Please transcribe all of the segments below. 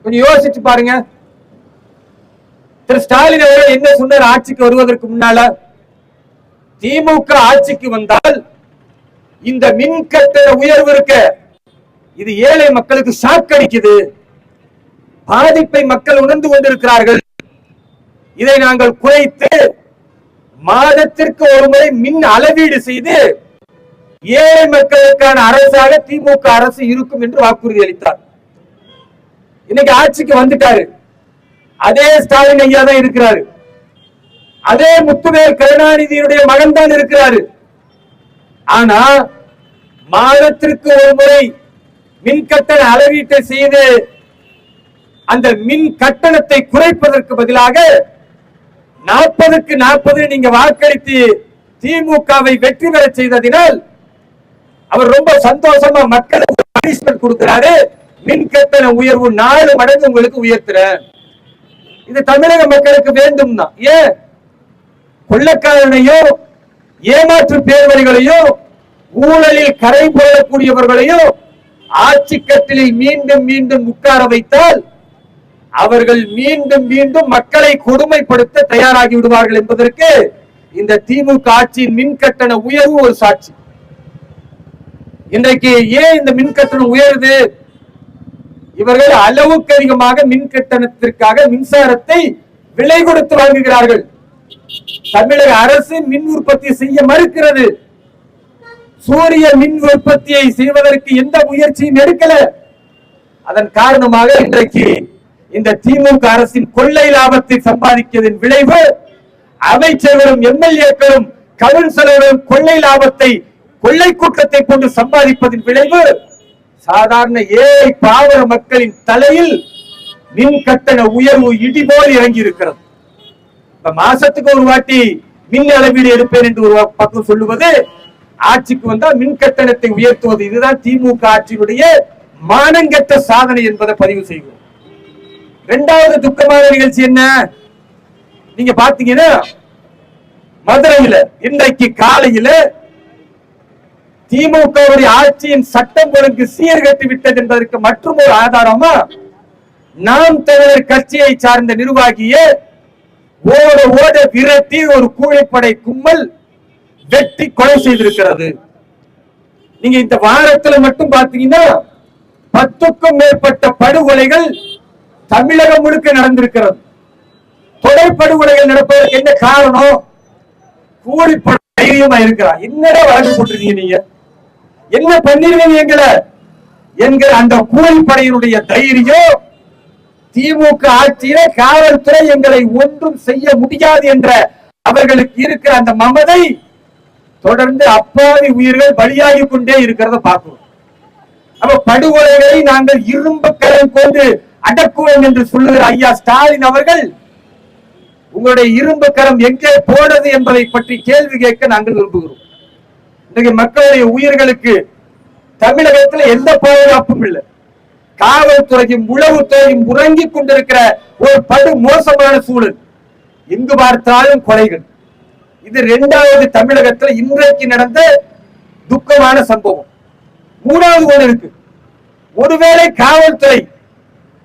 கொஞ்சம் யோசிச்சு பாருங்க. திரு ஸ்டாலின் அவர்கள் என்ன சொன்னார் ஆட்சிக்கு வருவதற்கு முன்னால? திமுக ஆட்சிக்கு வந்தால் இந்த மின் கட்டண உயர்வு இருக்க இது ஏழை மக்களுக்கு சாக்கடிக்குது, பாதிப்பை மக்கள் உணர்ந்து கொண்டிருக்கிறார்கள், இதை நாங்கள் குறைத்து மாதத்திற்கு ஒரு முறை மின் அளவீடு செய்து ஏழை மக்களுக்கான அரசாக திமுக அரசு இருக்கும் என்று வாக்குறுதி அளித்தார். இன்னைக்கு ஆட்சிக்கு வந்துட்டாரு. அதே ஸ்டாலின் ஐயா தான் இருக்கிறாரு. அதே முத்துவேல் கருணாநிதியுடைய மகன் தான் இருக்கிறாரு. ஆனா மாதத்திற்கு ஒரு முறை மின் கட்டண அளவீட்டை செய்து அந்த மின் கட்டணத்தை குறைப்பதற்கு பதிலாக 40க்கு 40 நீங்க வாக்களித்து திமுகவை வெற்றி பெற செய்ததினால் அவர் ரொம்ப சந்தோஷமா மக்களுக்கு பனிஷ்மென்ட் கொடுக்கிறாரு. மின் கட்டண உயர்வு 4 மடங்கு உங்களுக்கு உயர்த்துற. இது தமிழக மக்களுக்கு வேண்டும் தான். ஏன் கொள்ளக்காரனையோ ஏமாற்று பேர்வழிகளையும் ஊழலில் கரை போடக்கூடியவர்களையும் ஆட்சி கட்டிலில் மீண்டும் மீண்டும் உட்கார வைத்தால் அவர்கள் மீண்டும் மீண்டும் மக்களை கொடுமைப்படுத்த தயாராகி விடுவார்கள் என்பதற்கு இந்த திமுக ஆட்சியின் மின் கட்டண உயர்வு ஒரு சாட்சி. இன்றைக்கு ஏன் இந்த மின் கட்டணம் உயருது? இவர்கள் அளவுக்கு அதிகமாக மின் கட்டணத்திற்காக மின்சாரத்தை விலை கொடுத்து வாங்குகிறார்கள். தமிழக அரசு மின் உற்பத்தி செய்ய மறுக்கிறது. சூரிய மின் உற்பத்தியை செய்வதற்கு எந்த முயற்சியும் எடுக்கல. அதன் காரணமாக இன்றைக்கு இந்த திமுக அரசின் கொள்ளை லாபத்தை சம்பாதிக்கிறதின் விளைவு அமைச்சர்களும் எம்எல்ஏக்களும் கவுன்சிலரும் கொள்ளை லாபத்தை கொள்ளை கூட்டத்தை கொண்டு சம்பாதிப்பதின் விளைவு சாதாரண ஏழை பாவர மக்களின் தலையில் மின் கட்டண உயர்வு இடிபோல் இறங்கி இருக்கிறது. மாசத்துக்கு ஒரு வாட்டி மின் அளவீடு எடுப்பேன் என்று ஒரு பக்கம் சொல்லுவது, ஆட்சிக்கு வந்தால் மின் கட்டணத்தை உயர்த்துவது, இதுதான் திமுக ஆட்சியினுடைய மானங்கெட்ட சாதனை என்பதை பதிவு செய்கிறோம். இரண்டாவது துக்கமான நிகழ்ச்சி என்ன? நீங்க பாத்தீங்கன்னா மதுரையில இன்றைக்கு காலையில திமுக ஆட்சியின் சட்டம் ஒழுங்கு சீர்கட்டி விட்டது என்பதற்கு மற்றும் ஒரு ஆதாரமா நாம் தமிழர் கட்சியை சார்ந்த நிர்வாகியை ஓட ஓட விரட்டி ஒரு கூலிப்படை கும்பல் வெட்டி கொலை செய்திருக்கிறது. நீங்க இந்த வாரத்தில் மட்டும் பாத்தீங்கன்னா 10க்கும் மேற்பட்ட படுகொலைகள் தமிழகம் முழுக்க நடந்திருக்கிறது. தொடர் படுகொலைகள் நடப்பதற்கு என்ன காரணம்? கூலிப்படை தைரியமா இருக்கிறார். என்னடா வழக்கு போட்டிருக்கீங்க, நீங்க என்ன பண்ணிருவீங்க எங்களை என்கிற அந்த கூலிப்படையினுடைய தைரியம் திமுக ஆட்சியில காவல்துறை எங்களை ஒன்றும் செய்ய முடியாது என்ற அவர்களுக்கு இருக்கிற அந்த மமதை தொடர்ந்து அப்பாவி உயிர்கள் பலியாகி கொண்டே இருக்கிறத பார்க்கிறோம். அப்ப படுகொலைகளை நாங்கள் இரும்பு கரம் கொண்டு அடக்குவோம் என்று சொல்லுகிற ஐயா ஸ்டாலின் அவர்கள் உங்களுடைய இரும்பு கரம் எங்கே போனது என்பதை பற்றி கேள்வி கேட்க நாங்கள் விரும்புகிறோம். இன்றைக்கு மக்களுடைய உயிர்களுக்கு தமிழகத்தில் எந்த பாதுகாப்பும் இல்லை. காவல்துறையும் உளவுத்துறையும் உறங்கிக் கொண்டிருக்கிற ஒரு படு மோசமான சூழல். எங்கு பார்த்தாலும் கொலைகள். இது 2வது தமிழகத்தில் இன்றைக்கு நடந்த துக்கமான சம்பவம். 3வது ஒன்று இருக்கு. ஒருவேளை காவல்துறை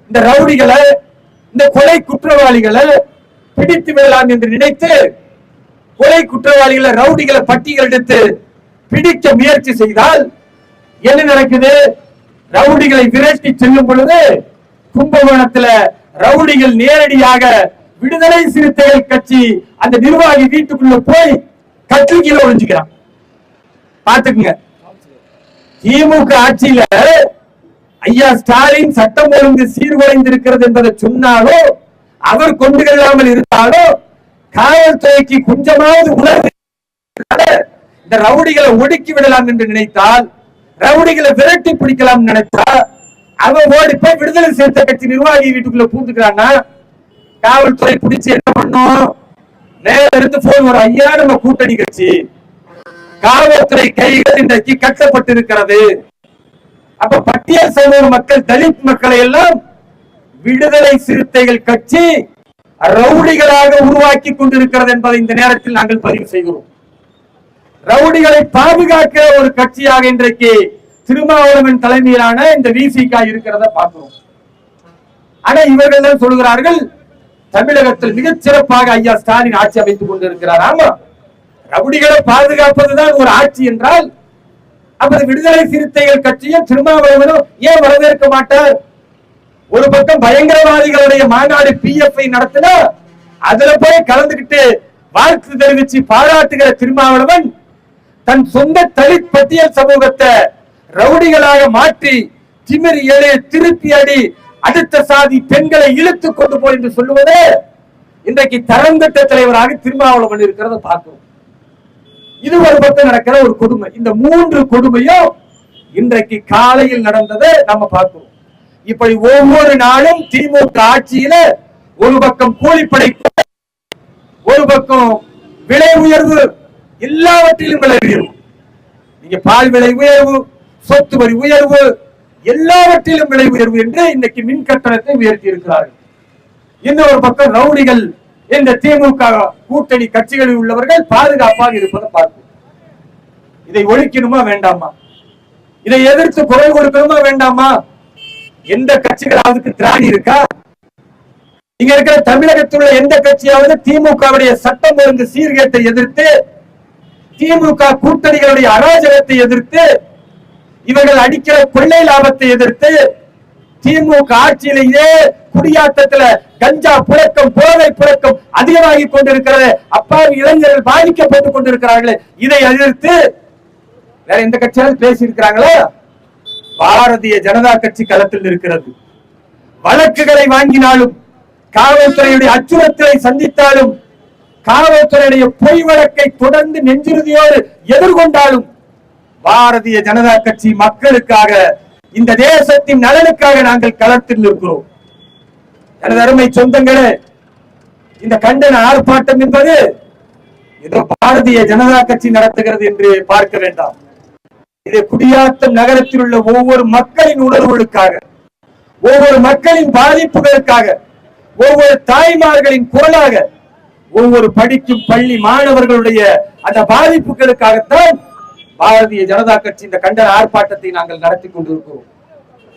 இந்த ரவுடிகளை, இந்த கொலை குற்றவாளிகளை பிடித்து விடலாம் என்று நினைத்து கொலை குற்றவாளிகளை ரவுடிகளை பட்டியல் எடுத்து பிடிக்க முயற்சி செய்தால் என்ன நடக்குது? ரவுடிகளை விரட்டி செல்லும் பொழுது கும்பகோணத்தில் ரவுடிகள் நேரடியாக விடுதலை சிறுத்தைகள் கட்சி அந்த நிர்வாகி வீட்டுக்குள்ள போய் கட்டில ஒழிஞ்சுக்கிறான். பாத்துக்குங்க. திமுக ஆட்சியில ஐயா ஸ்டாலின் சட்டம் ஒழுங்கு சீர்குலைந்திருக்கிறது என்பதை சொன்னாலும், அவர் கொண்டு கொள்ளாமல் இருந்தாலும், காவல்துறைக்கு கொஞ்சமாவது உணர்வு இந்த ரவுடிகளை ஒடுக்கி விடலாம் என்று நினைத்தால், ரவுடிகளை விரட்டி பிடிக்கலாம் நினைத்தால், அவன் ஓடி போய் விடுதலை சிறுத்தை கட்சி நிர்வாகி வீட்டுக்குள்ள பூந்துக்கிறான்னா காவல்துறை பிடிச்சு என்ன பண்ணும்? மேல இருந்து போன் வரும், ஐயா நம்ம கூட்டணி கட்சி, காவல்துறை கைகள் இன்றைக்கு கட்டப்பட்டிருக்கிறது. அப்ப பட்டியல் சமூக மக்கள், தலித் மக்களை எல்லாம் விடுதலை சிறுத்தைகள் கட்சி ரவுடிகளாக உருவாக்கி கொண்டிருக்கிறது என்பதை இந்த நேரத்தில் நாங்கள் பதிவு செய்கிறோம். ரவுடிகளை பாதுகாக்க ஒரு கட்சியாக இன்றைக்கு திருமாவளவன் தலைமையிலான இந்த விசிக இருக்கிறத பார்க்கிறோம். ஆனா இவர்கள் தான் சொல்கிறார்கள் தமிழகத்தில் மிகச் சிறப்பாக ஐயா ஸ்டாலின் ஆட்சி அமைத்துக் கொண்டிருக்கிறார். ஆமா, ரவுடிகளை பாதுகாப்பதுதான் ஒரு ஆட்சி என்றால் அப்படி விடுதலை சிறுத்தைகள் கட்சியும் திருமாவளவனும் ஏன் வரவேற்க மாட்டார்? ஒரு பக்கம் பயங்கரவாதிகளுடைய மாநாடு PFI நடத்தினா அதுல போய் கலந்துகிட்டு வாழ்த்து தெரிவிச்சு பாராட்டுகிற திருமாவளவன் தன் சொந்த தலித் பட்டியல் சமூகத்தை ரவுடிகளாக மாற்றி திமிர் எழு திருப்பி அடி அடுத்த சாதி பெண்களை இழுத்து கொண்டு போய் என்று சொல்லுவது இன்றைக்கு தரங்கட்ட தலைவராக திருமாவளவன் இருக்கிறத பார்க்கிறோம். இது ஒரு பக்கம் நடக்கிற ஒரு கொடுமை. இந்த 3 கொடுமையும் இன்றைக்கு காலையில் நடந்ததை நம்ம பார்க்கிறோம். இப்படி ஒவ்வொரு நாளும் திமுக ஆட்சியில ஒரு பக்கம் கூலிப்படை, ஒரு பக்கம் விலை உயர்வு, எல்லாவற்றிலும் விலை உயர்வு. நீங்க பால் விலை உயர்வு, சொத்து வரி உயர்வு, எல்லாவற்றிலும் விலை உயர்வு என்று இன்னைக்கு மின் கட்டணத்தை உயர்த்தி இருக்கிறார்கள். இன்னொரு பக்கம் ரவுடிகள் இந்த திமுக கூட்டணி கட்சிகளில் உள்ளவர்கள் பாதுகாப்பாக இருப்பதை பார்க்கும். இதை ஒழிக்கணுமா வேண்டாமா? இதை எதிர்த்து குரல் கொடுக்கணுமா வேண்டாமா? எந்த கட்சிகளாவதுக்கு திராணி இருக்கா? இங்க இருக்கிற தமிழகத்தில் உள்ள எந்த கட்சியாவது திமுகவுடைய சட்டம் ஒழுங்கு சீர்கேட்டை எதிர்த்து, திமுக கூட்டணிகளுடைய அராஜகத்தை எதிர்த்து, இவர்கள் அடிக்கிற கொள்ளை லாபத்தை எதிர்த்து, திமுக ஆட்சியிலேயே குடியாத்தத்துல கஞ்சா புழக்கம், போதை புழக்கம் அதிகமாகி கொண்டிருக்கிறது, அப்பாவி இளைஞர்கள் பாதிக்கப்பட்டுக் கொண்டிருக்கிறார்கள், இதை எதிர்த்து வேற எந்த கட்சியாவது பேசி இருக்கிறாங்களா? பாரதிய ஜனதா கட்சி களத்தில் இருக்கிறது. வழக்குகளை வாங்கினாலும், காவல்துறையுடைய அச்சுறுத்தலை சந்தித்தாலும், காவல்துறையுடைய பொய் வழக்கை தொடர்ந்து நெஞ்சுறுதியோடு எதிர்கொண்டாலும் பாரதிய ஜனதா கட்சி மக்களுக்காக, இந்த தேசத்தின் நலனுக்காக நாங்கள் களத்தில் இருக்கிறோம். எனது அருமை சொந்தங்களே, இந்த கண்டன ஆர்ப்பாட்டம் என்பது ஏதோ பாரதிய ஜனதா கட்சி நடத்துகிறது என்று பார்க்க வேண்டாம். இது குடியாத்தம் நகரத்தில் உள்ள ஒவ்வொரு மக்களின் உணர்வுகளுக்காக, ஒவ்வொரு மக்களின் பாதிப்புகளுக்காக, ஒவ்வொரு தாய்மார்களின் குரலாக, ஒவ்வொரு படிக்கும் பள்ளி மாணவர்களுடைய அந்த பாதிப்புகளுக்காகத்தான் பாரதிய ஜனதா கட்சி இந்த கண்டன ஆர்ப்பாட்டத்தை நாங்கள் நடத்தி கொண்டிருக்கிறோம்.